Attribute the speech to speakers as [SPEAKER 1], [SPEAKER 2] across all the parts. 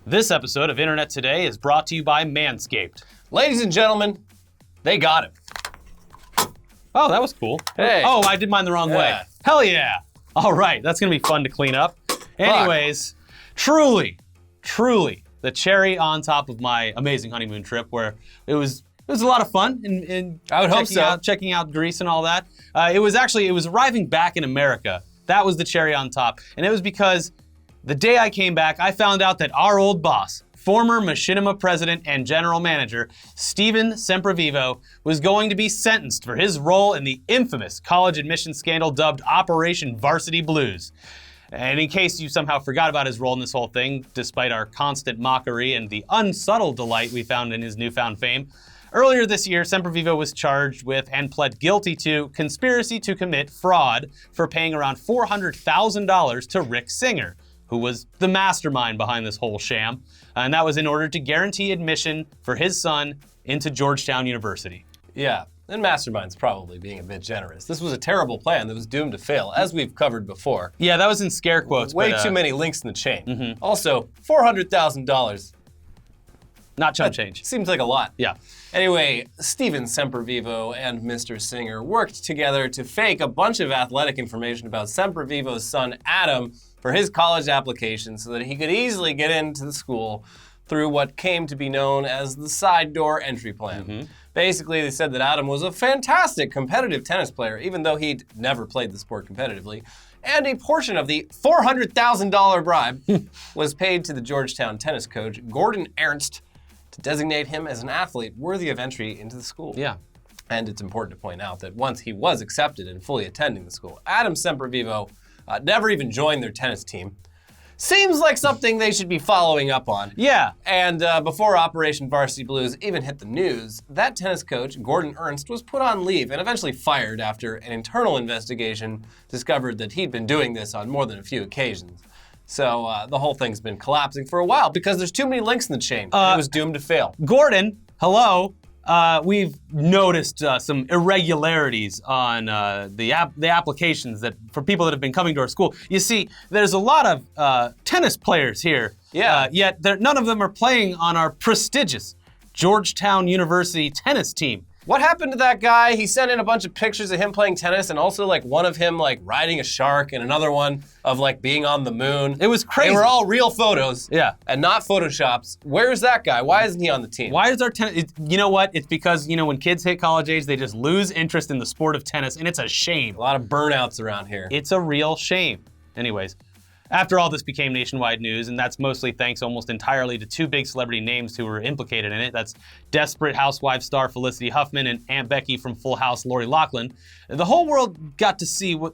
[SPEAKER 1] This episode of Internet Today is brought to you by Manscaped.
[SPEAKER 2] Ladies and gentlemen, they got him.
[SPEAKER 1] Oh, that was cool.
[SPEAKER 2] Hey.
[SPEAKER 1] Oh, I did mine the wrong way. Hell yeah. All right, that's going to be fun to clean up. Anyways, truly, the cherry on top of my amazing honeymoon trip where it was a lot of fun and
[SPEAKER 2] I would hope so.
[SPEAKER 1] Checking out Greece and all that. It was arriving back in America. That was the cherry on top. And it was because the day I came back, I found out that our old boss, former Machinima President and General Manager Stephen Semprevivo, was going to be sentenced for his role in the infamous college admissions scandal dubbed Operation Varsity Blues. And in case you somehow forgot about his role in this whole thing, despite our constant mockery and the unsubtle delight we found in his newfound fame, earlier this year, Semprevivo was charged with and pled guilty to conspiracy to commit fraud for paying around $400,000 to Rick Singer, who was the mastermind behind this whole sham. And that was in order to guarantee admission for his son into Georgetown University.
[SPEAKER 2] Yeah, and mastermind's probably being a bit generous. This was a terrible plan that was doomed to fail, as we've covered before.
[SPEAKER 1] Yeah, that was in scare quotes.
[SPEAKER 2] Way too many links in the chain. Also, $400,000.
[SPEAKER 1] Not chump change.
[SPEAKER 2] Seems like a lot.
[SPEAKER 1] Yeah.
[SPEAKER 2] Anyway, Stephen Semprevivo and Mr. Singer worked together to fake a bunch of athletic information about Semprevivo's son, Adam, for his college application so that he could easily get into the school through what came to be known as the side door entry plan. Basically, they said that Adam was a fantastic competitive tennis player, even though he'd never played the sport competitively, and a portion of the $400,000 bribe was paid to the Georgetown tennis coach, Gordon Ernst, to designate him as an athlete worthy of entry into the school.
[SPEAKER 1] Yeah.
[SPEAKER 2] And it's important to point out that once he was accepted and fully attending the school, Adam Semprevivo never even joined their tennis team. Seems like something they should be following up on.
[SPEAKER 1] Yeah.
[SPEAKER 2] And before Operation Varsity Blues even hit the news, that tennis coach, Gordon Ernst, was put on leave and eventually fired after an internal investigation discovered that he'd been doing this on more than a few occasions. So the whole thing's been collapsing for a while because there's too many links in the chain. It was doomed to fail.
[SPEAKER 1] Gordon, hello. We've noticed some irregularities on the applications that for people that have been coming to our school. You see, there's a lot of tennis players here.
[SPEAKER 2] Yeah.
[SPEAKER 1] Yet none of them are playing on our prestigious Georgetown University tennis team.
[SPEAKER 2] What happened to that guy? He sent in a bunch of pictures of him playing tennis and also like one of him like riding a shark and another one of like being on the moon.
[SPEAKER 1] It was crazy.
[SPEAKER 2] They were all real photos.
[SPEAKER 1] Yeah.
[SPEAKER 2] And not Photoshops. Where's that guy? Why isn't he on the team?
[SPEAKER 1] Why is our tennis? You know what? It's because, when kids hit college age, they just lose interest in the sport of tennis, and it's a shame.
[SPEAKER 2] A lot of burnouts around here.
[SPEAKER 1] It's a real shame. Anyways, after all this became nationwide news, and that's mostly thanks almost entirely to two big celebrity names who were implicated in it. That's Desperate Housewives star Felicity Huffman and Aunt Becky from Full House Lori Loughlin. The whole world got to see what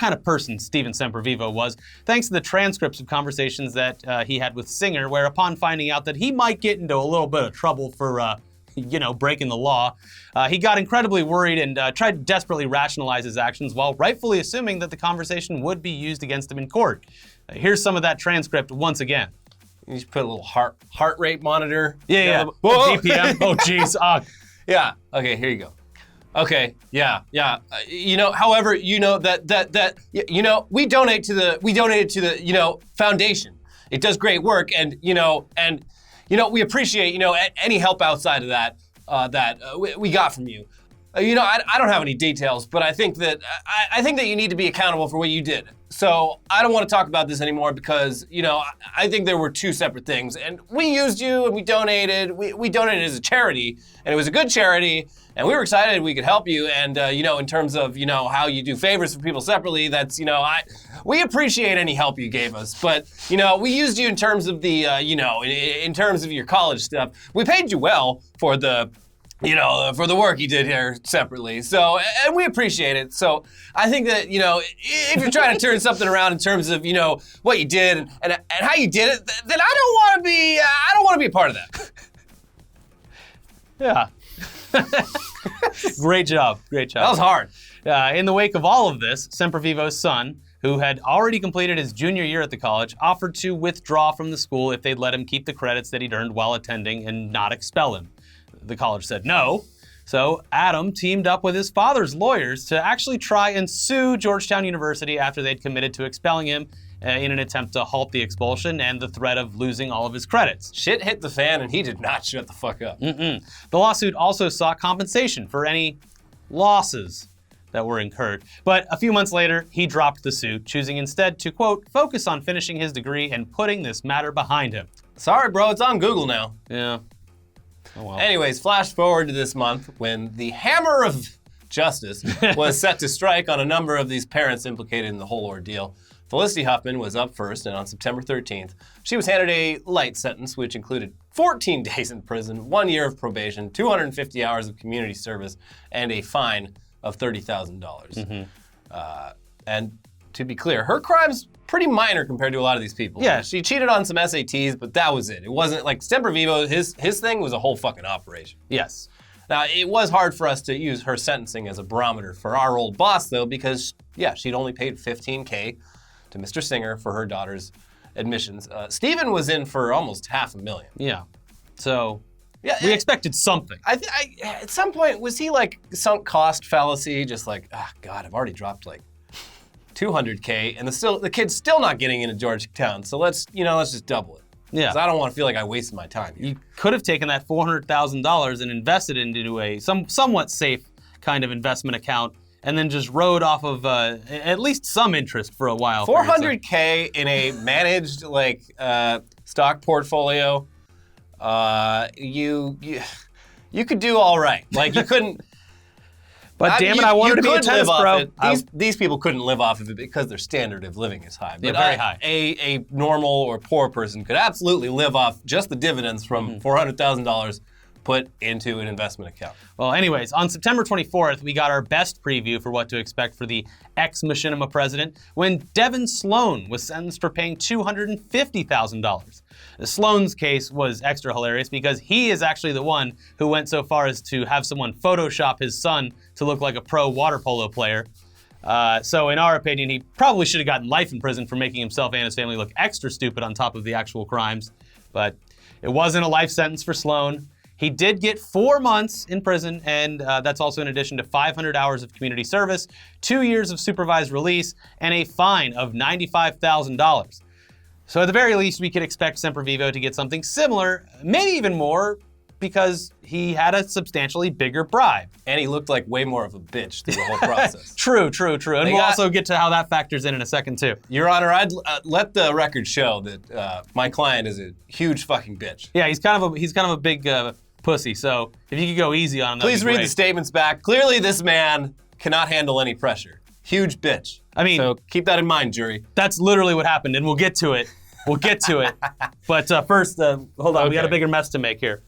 [SPEAKER 1] kind of person Stephen Semprevivo was, thanks to the transcripts of conversations that he had with Singer, where upon finding out that he might get into a little bit of trouble for breaking the law, he got incredibly worried and tried to desperately rationalize his actions while rightfully assuming that the conversation would be used against him in court. Here's some of that transcript once again.
[SPEAKER 2] You should put a little heart rate monitor.
[SPEAKER 1] Yeah. BPM. Oh, jeez.
[SPEAKER 2] Yeah. Okay, here you go. Okay. Yeah. However, we donate to the foundation. It does great work, and we appreciate any help outside of that we got from you. I don't have any details, but I think that you need to be accountable for what you did. So I don't want to talk about this anymore because I think there were two separate things, and we used you and we donated. We donated as a charity, and it was a good charity, and we were excited we could help you. And in terms of how you do favors for people separately, that's we appreciate any help you gave us, but we used you in terms of the in terms of your college stuff. We paid you well for the for the work you did here separately. So, and we appreciate it. So I think that, if you're trying to turn something around in terms of, what you did and how you did it, then I don't want to be a part of that.
[SPEAKER 1] Yeah. Great job.
[SPEAKER 2] That was hard.
[SPEAKER 1] In the wake of all of this, Semprevivo's son, who had already completed his junior year at the college, offered to withdraw from the school if they'd let him keep the credits that he'd earned while attending and not expel him. The college said no, so Adam teamed up with his father's lawyers to actually try and sue Georgetown University after they'd committed to expelling him in an attempt to halt the expulsion and the threat of losing all of his credits.
[SPEAKER 2] Shit hit the fan and he did not shut the fuck up.
[SPEAKER 1] The lawsuit also sought compensation for any losses that were incurred. But a few months later, he dropped the suit, choosing instead to, quote, focus on finishing his degree and putting this matter behind him.
[SPEAKER 2] Sorry, bro, it's on Google now.
[SPEAKER 1] Yeah. Oh, well.
[SPEAKER 2] Anyways, flash forward to this month when the hammer of justice was set to strike on a number of these parents implicated in the whole ordeal. Felicity Huffman was up first, and on September 13th, she was handed a light sentence, which included 14 days in prison, 1 year of probation, 250 hours of community service, and a fine of $30,000. And to be clear, her crime's pretty minor compared to a lot of these people.
[SPEAKER 1] Yeah.
[SPEAKER 2] She cheated on some SATs, but that was it. It wasn't like Semprevivo, his thing was a whole fucking operation.
[SPEAKER 1] Yes.
[SPEAKER 2] Now, it was hard for us to use her sentencing as a barometer for our old boss, though, because, yeah, she'd only paid $15K to Mr. Singer for her daughter's admissions. Stephen was in for almost $500,000.
[SPEAKER 1] Yeah. So
[SPEAKER 2] Yeah,
[SPEAKER 1] we expected something.
[SPEAKER 2] At some point, was he like sunk cost fallacy? Just like, oh God, I've already dropped like $200K, and the kid's still not getting into Georgetown. So let's just double it.
[SPEAKER 1] Yeah.
[SPEAKER 2] 'Cause I don't want to feel like I wasted my time here.
[SPEAKER 1] You could have taken that $400,000 and invested it into a somewhat safe kind of investment account, and then just rode off of at least some interest for a while.
[SPEAKER 2] $400K in a managed stock portfolio. You could do all right. Like you couldn't.
[SPEAKER 1] But damn it, I wanted to be a tennis pro.
[SPEAKER 2] These people couldn't live off of it because their standard of living is high.
[SPEAKER 1] They're very high.
[SPEAKER 2] A normal or poor person could absolutely live off just the dividends from $400,000 put into an investment account.
[SPEAKER 1] Well, anyways, on September 24th, we got our best preview for what to expect for the ex-Machinima president when Devin Sloane was sentenced for paying $250,000. Sloane's case was extra hilarious because he is actually the one who went so far as to have someone Photoshop his son to look like a pro water polo player. So in our opinion, he probably should have gotten life in prison for making himself and his family look extra stupid on top of the actual crimes. But it wasn't a life sentence for Sloane. He did get 4 months in prison, and that's also in addition to 500 hours of community service, 2 years of supervised release, and a fine of $95,000. So at the very least, we could expect Semprevivo to get something similar, maybe even more, because he had a substantially bigger bribe.
[SPEAKER 2] And he looked like way more of a bitch through the whole process.
[SPEAKER 1] True. And we'll also get to how that factors in a second, too.
[SPEAKER 2] Your Honor, I'd let the record show that my client is a huge fucking bitch.
[SPEAKER 1] Yeah, he's kind of a big pussy, so if you could go easy on him,
[SPEAKER 2] Please read the statements back. Clearly, this man cannot handle any pressure. Huge bitch.
[SPEAKER 1] I mean,
[SPEAKER 2] so keep that in mind, jury.
[SPEAKER 1] That's literally what happened, and we'll get to it. But first, hold on,
[SPEAKER 2] Okay.
[SPEAKER 1] We got a bigger mess to make here.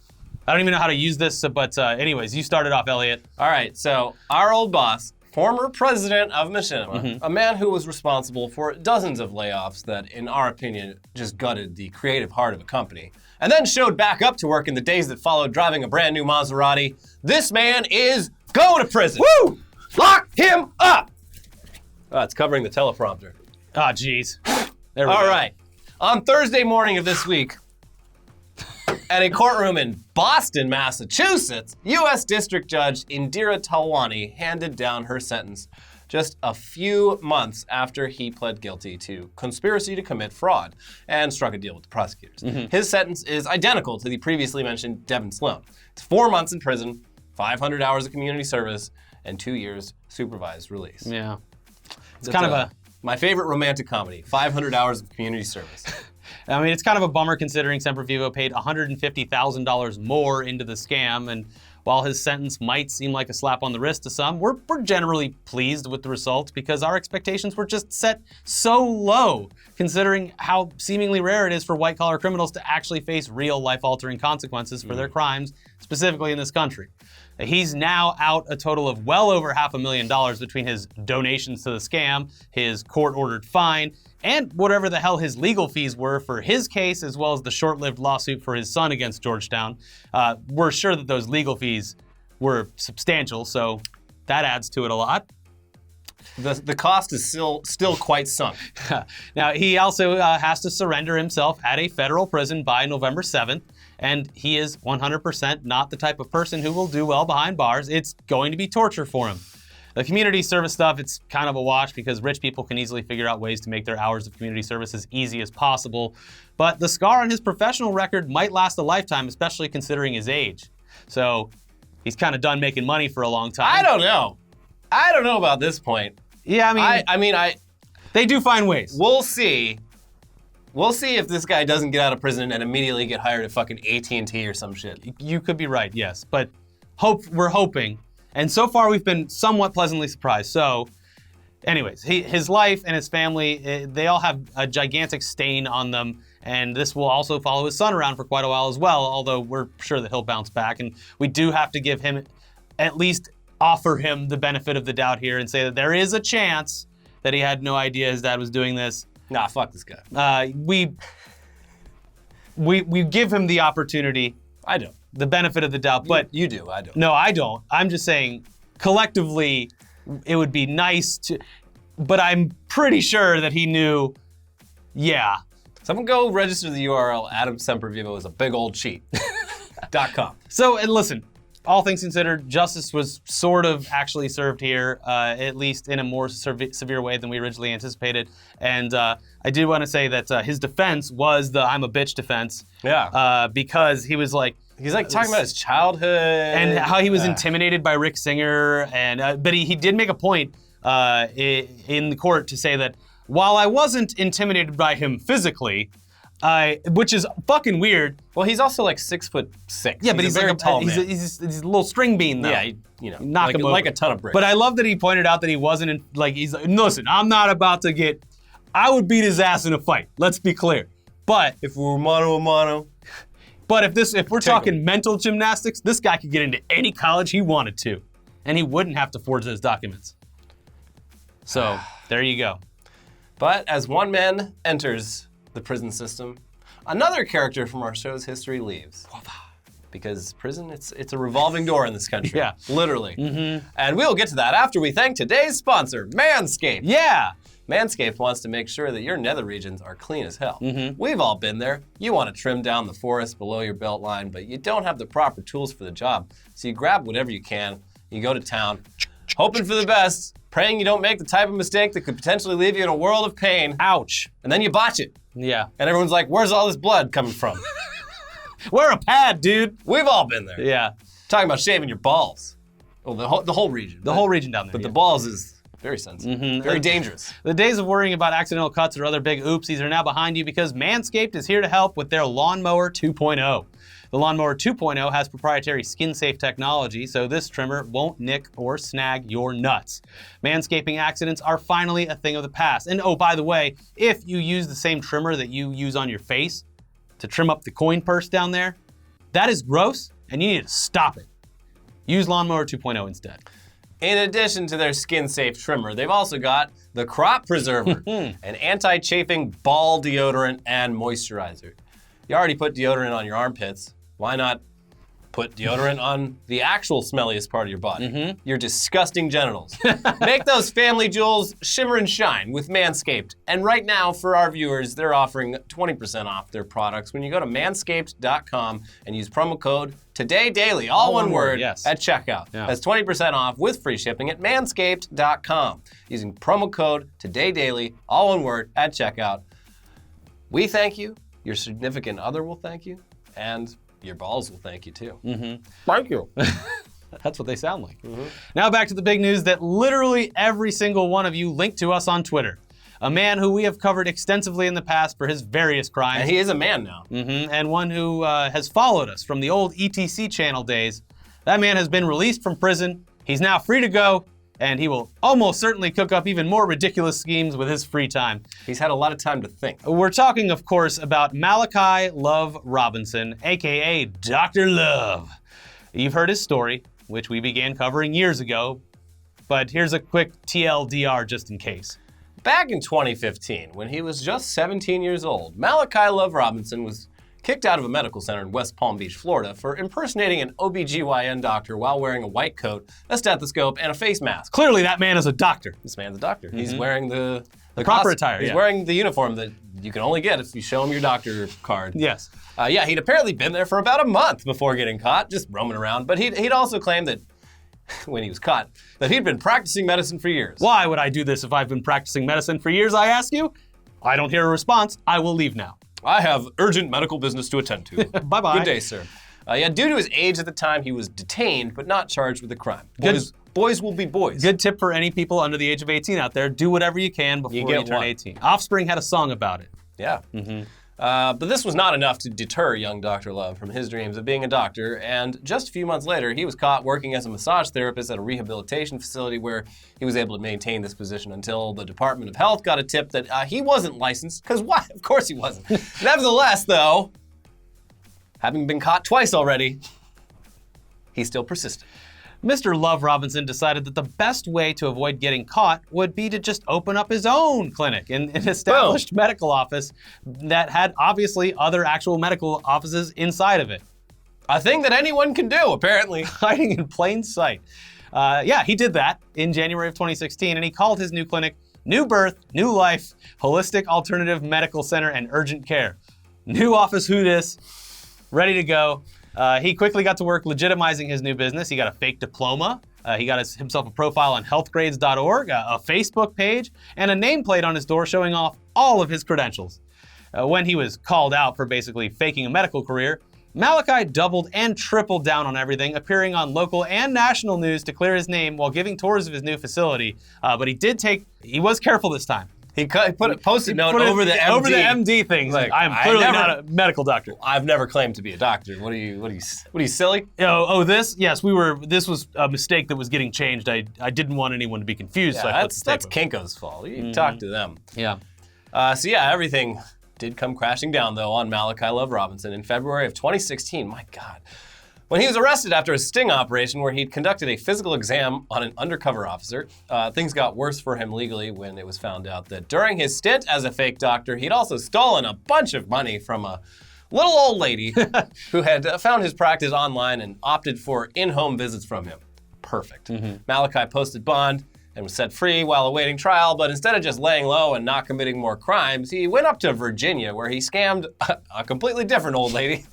[SPEAKER 1] I don't even know how to use this, but anyways, you started off, Elliot.
[SPEAKER 2] All right, so our old boss, former president of Machinima, a man who was responsible for dozens of layoffs that, in our opinion, just gutted the creative heart of a company, and then showed back up to work in the days that followed driving a brand new Maserati. This man is going to prison.
[SPEAKER 1] Woo!
[SPEAKER 2] Lock him up! It's covering the teleprompter.
[SPEAKER 1] Ah, jeez. There we go.
[SPEAKER 2] All right. On Thursday morning of this week, at a courtroom in Boston, Massachusetts, U.S. District Judge Indira Talwani handed down her sentence just a few months after he pled guilty to conspiracy to commit fraud and struck a deal with the prosecutors. His sentence is identical to the previously mentioned Devin Sloane. It's 4 months in prison, 500 hours of community service, and 2 years supervised release.
[SPEAKER 1] Yeah. It's kind of
[SPEAKER 2] my favorite romantic comedy, 500 hours of community service.
[SPEAKER 1] I mean, it's kind of a bummer considering Semprevivo paid $150,000 more into the scam, and while his sentence might seem like a slap on the wrist to some, we're generally pleased with the result because our expectations were just set so low, considering how seemingly rare it is for white-collar criminals to actually face real life-altering consequences for their crimes, specifically in this country. He's now out a total of well over $500,000 between his donations to the scam, his court-ordered fine, and whatever the hell his legal fees were for his case, as well as the short-lived lawsuit for his son against Georgetown. We're sure that those legal fees were substantial, so that adds to it a lot.
[SPEAKER 2] The cost is still quite sunk.
[SPEAKER 1] Now, he also has to surrender himself at a federal prison by November 7th, and he is 100% not the type of person who will do well behind bars. It's going to be torture for him. The community service stuff, it's kind of a wash because rich people can easily figure out ways to make their hours of community service as easy as possible. But the scar on his professional record might last a lifetime, especially considering his age. So he's kind of done making money for a long time.
[SPEAKER 2] I don't know. I don't know about this point.
[SPEAKER 1] Yeah, I mean, they do find ways.
[SPEAKER 2] We'll see. We'll see if this guy doesn't get out of prison and immediately get hired at fucking AT&T or some shit.
[SPEAKER 1] You could be right, yes. But we're hoping. And so far, we've been somewhat pleasantly surprised. So, anyways, his life and his family, they all have a gigantic stain on them. And this will also follow his son around for quite a while as well, although we're sure that he'll bounce back. And we do have to give him, at least offer him the benefit of the doubt here and say that there is a chance that he had no idea his dad was doing this.
[SPEAKER 2] Nah, fuck this guy.
[SPEAKER 1] We give him the opportunity.
[SPEAKER 2] I don't.
[SPEAKER 1] The benefit of the doubt, but
[SPEAKER 2] you do, I don't.
[SPEAKER 1] No, I don't. I'm just saying, collectively, it would be nice to, but I'm pretty sure that he knew, yeah.
[SPEAKER 2] Someone go register the URL, Adam Semprevivo is a big old cheat. .com.
[SPEAKER 1] So, and listen, all things considered, justice was sort of actually served here, at least in a more severe way than we originally anticipated. And I did want to say that his defense was the I'm a bitch defense.
[SPEAKER 2] Yeah.
[SPEAKER 1] Because he was like,
[SPEAKER 2] he's like talking about his childhood.
[SPEAKER 1] And how he was intimidated by Rick Singer. And but he did make a point in the court to say that while I wasn't intimidated by him physically, which is fucking weird.
[SPEAKER 2] Well, he's also like 6'6".
[SPEAKER 1] Yeah, but he's
[SPEAKER 2] very
[SPEAKER 1] like
[SPEAKER 2] tall.
[SPEAKER 1] He's a little string bean though.
[SPEAKER 2] Yeah,
[SPEAKER 1] knock him over.
[SPEAKER 2] like a ton of bricks.
[SPEAKER 1] But I love that he pointed out that he wasn't he's like, listen, I'm not about to get. I would beat his ass in a fight. Let's be clear. But
[SPEAKER 2] if we were mano a mano.
[SPEAKER 1] But if we're talking mental gymnastics, this guy could get into any college he wanted to, and he wouldn't have to forge those documents. So there you go.
[SPEAKER 2] But as one man enters the prison system, another character from our show's history leaves. Because prison, it's a revolving door in this country.
[SPEAKER 1] Yeah.
[SPEAKER 2] Literally. Mm-hmm. And we'll get to that after we thank today's sponsor, Manscaped.
[SPEAKER 1] Yeah.
[SPEAKER 2] Manscaped wants to make sure that your nether regions are clean as hell.
[SPEAKER 1] Mm-hmm.
[SPEAKER 2] We've all been there. You want to trim down the forest below your belt line, but you don't have the proper tools for the job. So you grab whatever you can, you go to town, hoping for the best, praying you don't make the type of mistake that could potentially leave you in a world of pain.
[SPEAKER 1] Ouch.
[SPEAKER 2] And then you botch it.
[SPEAKER 1] Yeah.
[SPEAKER 2] And everyone's like, where's all this blood coming from?
[SPEAKER 1] Wear a pad, dude.
[SPEAKER 2] We've all been there.
[SPEAKER 1] Yeah.
[SPEAKER 2] Talking about shaving your balls. Well, the whole region.
[SPEAKER 1] The whole region down there.
[SPEAKER 2] But the balls is very sensitive. Very dangerous.
[SPEAKER 1] The days of worrying about accidental cuts or other big oopsies are now behind you because Manscaped is here to help with their Lawnmower 2.0. The Lawnmower 2.0 has proprietary skin-safe technology, so this trimmer won't nick or snag your nuts. Manscaping accidents are finally a thing of the past. And oh, by the way, if you use the same trimmer that you use on your face to trim up the coin purse down there, that is gross, and you need to stop it. Use Lawnmower 2.0 instead.
[SPEAKER 2] In addition to their skin-safe trimmer, they've also got the Crop Preserver, an anti-chafing ball deodorant and moisturizer. You already put deodorant on your armpits. Why not put deodorant on the actual smelliest part of your body? Your disgusting genitals. Make those family jewels shimmer and shine with Manscaped. And right now, for our viewers, they're offering 20% off their products when you go to manscaped.com and use promo code TODAYDAILY, all one word,
[SPEAKER 1] yes.
[SPEAKER 2] at checkout.
[SPEAKER 1] Yeah.
[SPEAKER 2] That's 20% off with free shipping at manscaped.com using promo code TODAYDAILY, all one word, at checkout. We thank you. Your significant other will thank you. And your balls will thank you too.
[SPEAKER 1] Thank you. That's what they sound like. Now back to the big news that literally every single one of you linked to us on Twitter. A man who we have covered extensively in the past for his various crimes.
[SPEAKER 2] And he is a man now.
[SPEAKER 1] And one who has followed us from the old ETC channel days. That man has been released from prison. He's now free to go. And he will almost certainly cook up even more ridiculous schemes with his free time.
[SPEAKER 2] He's had a lot of time to think.
[SPEAKER 1] We're talking, of course, about Malachi Love Robinson, aka Dr. Love. You've heard his story, which we began covering years ago, but here's a quick TLDR just in case.
[SPEAKER 2] Back in 2015, when he was just 17 years old, Malachi Love Robinson was kicked out of a medical center in West Palm Beach, Florida, for impersonating an OBGYN doctor while wearing a white coat, a stethoscope, and a face mask.
[SPEAKER 1] Clearly, that man is a doctor.
[SPEAKER 2] This man's a doctor. He's wearing the
[SPEAKER 1] proper attire.
[SPEAKER 2] He's wearing the uniform that you can only get if you show him your doctor card.
[SPEAKER 1] Yes.
[SPEAKER 2] Yeah, he'd apparently been there for about a month before getting caught, just roaming around. But he'd also claimed that when he was caught that he'd been practicing medicine for years.
[SPEAKER 1] Why would I do this if I've been practicing medicine for years, I ask you? I don't hear a response. I will leave now.
[SPEAKER 2] I have urgent medical business to attend to.
[SPEAKER 1] Bye-bye.
[SPEAKER 2] Good day, sir. Due to his age at the time, he was detained but not charged with a crime. Boys will be boys.
[SPEAKER 1] Good tip for any people under the age of 18 out there. Do whatever you can before you turn 18. Offspring had a song about it.
[SPEAKER 2] Yeah. But this was not enough to deter young Dr. Love from his dreams of being a doctor, and just a few months later, he was caught working as a massage therapist at a rehabilitation facility where he was able to maintain this position until the Department of Health got a tip that he wasn't licensed, because why? Of course he wasn't. Nevertheless, though, having been caught twice already, he still persisted.
[SPEAKER 1] Mr. Love Robinson decided that the best way to avoid getting caught would be to just open up his own clinic in an established medical office that had obviously other actual medical offices inside of it.
[SPEAKER 2] A thing that anyone can do, apparently.
[SPEAKER 1] Hiding in plain sight. Yeah, he did that in January of 2016, and he called his new clinic New Birth, New Life, Holistic Alternative Medical Center and Urgent Care. New office, who dis, ready to go. He quickly got to work legitimizing his new business. He got a fake diploma. He got himself a profile on healthgrades.org, a Facebook page, and a nameplate on his door showing off all of his credentials. When he was called out for basically faking a medical career, Malachi doubled and tripled down on everything, appearing on local and national news to clear his name while giving tours of his new facility. But he was careful this time.
[SPEAKER 2] He put a post-it note over the MD.
[SPEAKER 1] Over the MD things. Like, I am clearly not a medical doctor.
[SPEAKER 2] I've never claimed to be a doctor. What are you silly?
[SPEAKER 1] This? Yes, this was a mistake that was getting changed. I didn't want anyone to be confused.
[SPEAKER 2] Yeah,
[SPEAKER 1] so
[SPEAKER 2] that's Kinko's fault. You talk to them.
[SPEAKER 1] Yeah.
[SPEAKER 2] Everything did come crashing down, though, on Malachi Love Robinson in February of 2016. My God. When he was arrested after a sting operation where he'd conducted a physical exam on an undercover officer, things got worse for him legally when it was found out that during his stint as a fake doctor, he'd also stolen a bunch of money from a little old lady who had found his practice online and opted for in-home visits from him. Perfect. Malachi posted bond and was set free while awaiting trial, but instead of just laying low and not committing more crimes, he went up to Virginia where he scammed a completely different old lady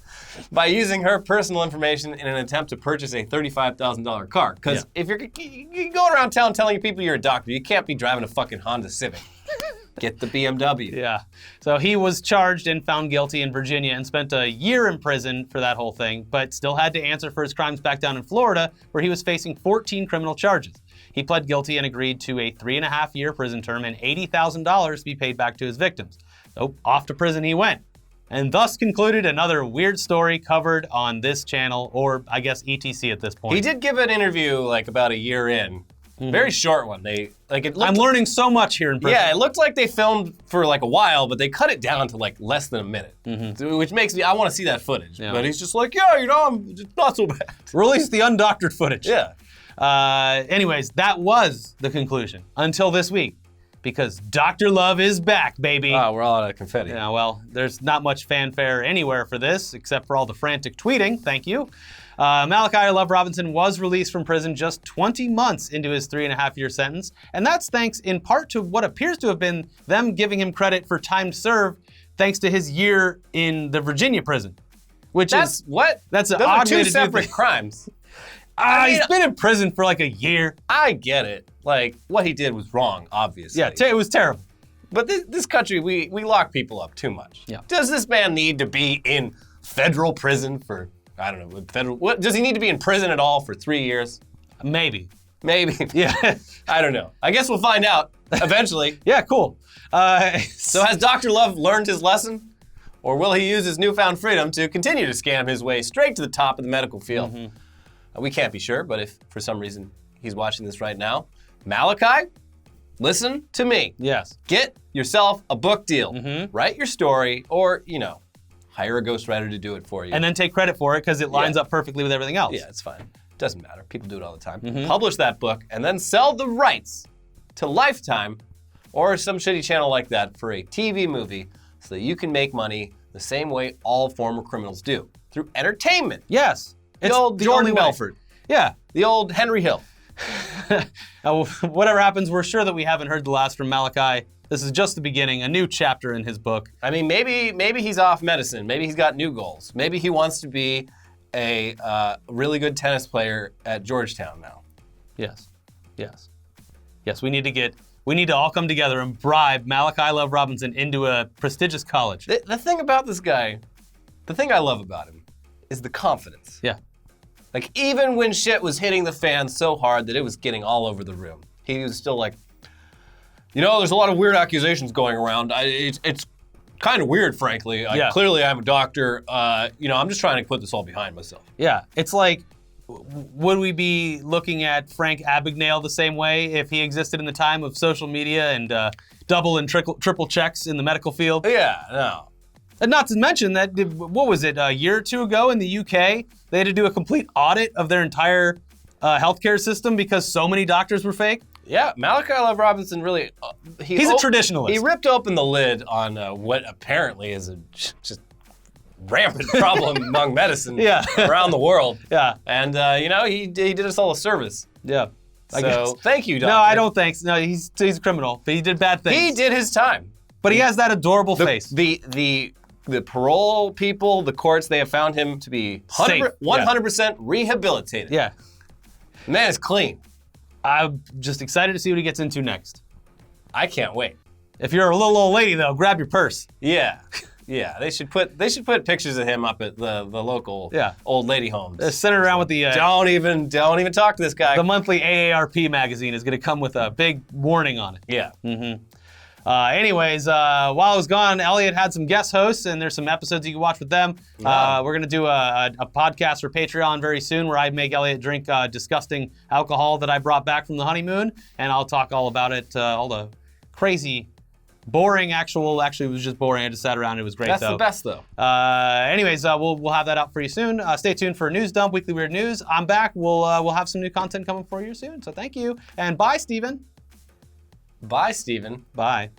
[SPEAKER 2] by using her personal information in an attempt to purchase a $35,000 car. Because if you're going around town telling people you're a doctor, you can't be driving a fucking Honda Civic. Get the BMW.
[SPEAKER 1] Yeah. So he was charged and found guilty in Virginia and spent a year in prison for that whole thing, but still had to answer for his crimes back down in Florida, where he was facing 14 criminal charges. He pled guilty and agreed to a 3.5-year prison term and $80,000 to be paid back to his victims. So off to prison he went. And thus concluded another weird story covered on this channel, or I guess ETC at this point.
[SPEAKER 2] He did give an interview like about a year in. Very short one.
[SPEAKER 1] I'm learning so much here in prison.
[SPEAKER 2] Yeah, it looked like they filmed for like a while, but they cut it down to like less than a minute, which makes me, I want to see that footage. Yeah. But he's just like, it's not so bad.
[SPEAKER 1] Release the undoctored footage.
[SPEAKER 2] Yeah.
[SPEAKER 1] Anyways, that was the conclusion until this week. Because Dr. Love is back, baby.
[SPEAKER 2] Oh, we're all out of confetti.
[SPEAKER 1] Yeah, well, there's not much fanfare anywhere for this, except for all the frantic tweeting. Thank you. Malachi Love Robinson was released from prison just 20 months into his 3.5-year sentence, and that's thanks in part to what appears to have been them giving him credit for time served, thanks to his year in the Virginia prison.
[SPEAKER 2] That's
[SPEAKER 1] Those
[SPEAKER 2] an
[SPEAKER 1] are
[SPEAKER 2] two separate crimes.
[SPEAKER 1] He's been in prison for like a year.
[SPEAKER 2] I get it. Like, what he did was wrong, obviously.
[SPEAKER 1] Yeah, it was terrible.
[SPEAKER 2] But this country, we lock people up too much.
[SPEAKER 1] Yeah.
[SPEAKER 2] Does this man need to be in federal prison for, I don't know, does he need to be in prison at all for 3 years?
[SPEAKER 1] Maybe.
[SPEAKER 2] Yeah. I don't know. I guess we'll find out eventually.
[SPEAKER 1] Yeah, cool.
[SPEAKER 2] So has Dr. Love learned his lesson? Or will he use his newfound freedom to continue to scam his way straight to the top of the medical field? We can't be sure, but if for some reason he's watching this right now, Malachi, listen to me.
[SPEAKER 1] Yes.
[SPEAKER 2] Get yourself a book deal. Write your story, or, hire a ghostwriter to do it for you.
[SPEAKER 1] And then take credit for it because it lines up perfectly with everything else.
[SPEAKER 2] Yeah, it's fine. Doesn't matter. People do it all the time. Publish that book and then sell the rights to Lifetime or some shitty channel like that for a TV movie so that you can make money the same way all former criminals do, through entertainment.
[SPEAKER 1] Yes.
[SPEAKER 2] The old Jordan Belfort.
[SPEAKER 1] Yeah.
[SPEAKER 2] The old Henry Hill.
[SPEAKER 1] Whatever happens, we're sure that we haven't heard the last from Malachi. This is just the beginning, a new chapter in his book.
[SPEAKER 2] I mean, maybe he's off medicine. Maybe he's got new goals. Maybe he wants to be a really good tennis player at Georgetown now.
[SPEAKER 1] Yes. Yes. Yes, we need to all come together and bribe Malachi Love Robinson into a prestigious college.
[SPEAKER 2] The thing about this guy, the thing I love about him is the confidence.
[SPEAKER 1] Yeah.
[SPEAKER 2] Like, even when shit was hitting the fan so hard that it was getting all over the room, he was still like, there's a lot of weird accusations going around. It's kind of weird, frankly. Clearly, I'm a doctor. I'm just trying to put this all behind myself.
[SPEAKER 1] Yeah, it's like, would we be looking at Frank Abagnale the same way if he existed in the time of social media and double and triple checks in the medical field?
[SPEAKER 2] Yeah, no.
[SPEAKER 1] And not to mention that, what was it, a year or two ago in the UK, they had to do a complete audit of their entire healthcare system because so many doctors were fake?
[SPEAKER 2] Yeah, Malachi Love Robinson really...
[SPEAKER 1] He's a traditionalist.
[SPEAKER 2] He ripped open the lid on what apparently is a just rampant problem among medicine around the world.
[SPEAKER 1] Yeah.
[SPEAKER 2] And, he did us all a service.
[SPEAKER 1] Yeah.
[SPEAKER 2] So, thank you, doctor.
[SPEAKER 1] No, I don't think so. No, he's a criminal, but he did bad things.
[SPEAKER 2] He did his time.
[SPEAKER 1] But he has that adorable face.
[SPEAKER 2] The parole people, the courts, they have found him to be 100% rehabilitated.
[SPEAKER 1] Yeah.
[SPEAKER 2] The man is clean.
[SPEAKER 1] I'm just excited to see what he gets into next.
[SPEAKER 2] I can't wait.
[SPEAKER 1] If you're a little old lady, though, grab your purse.
[SPEAKER 2] Yeah. Yeah, they should put pictures of him up at the local old lady homes.
[SPEAKER 1] Send it around with the...
[SPEAKER 2] don't even talk to this guy.
[SPEAKER 1] The monthly AARP magazine is going to come with a big warning on it.
[SPEAKER 2] Yeah.
[SPEAKER 1] Mm-hmm. Anyways, while I was gone, Elliot had some guest hosts, and there's some episodes you can watch with them. We're going to do a podcast for Patreon very soon where I make Elliot drink disgusting alcohol that I brought back from the honeymoon, and I'll talk all about it, all the crazy, boring actually, it was just boring. I just sat around. It was great,
[SPEAKER 2] That's
[SPEAKER 1] though.
[SPEAKER 2] That's the best, though.
[SPEAKER 1] Anyways, we'll have that out for you soon. Stay tuned for News Dump, Weekly Weird News. I'm back. We'll have some new content coming for you soon, so thank you. And bye, Stephen.
[SPEAKER 2] Bye, Stephen.
[SPEAKER 1] Bye.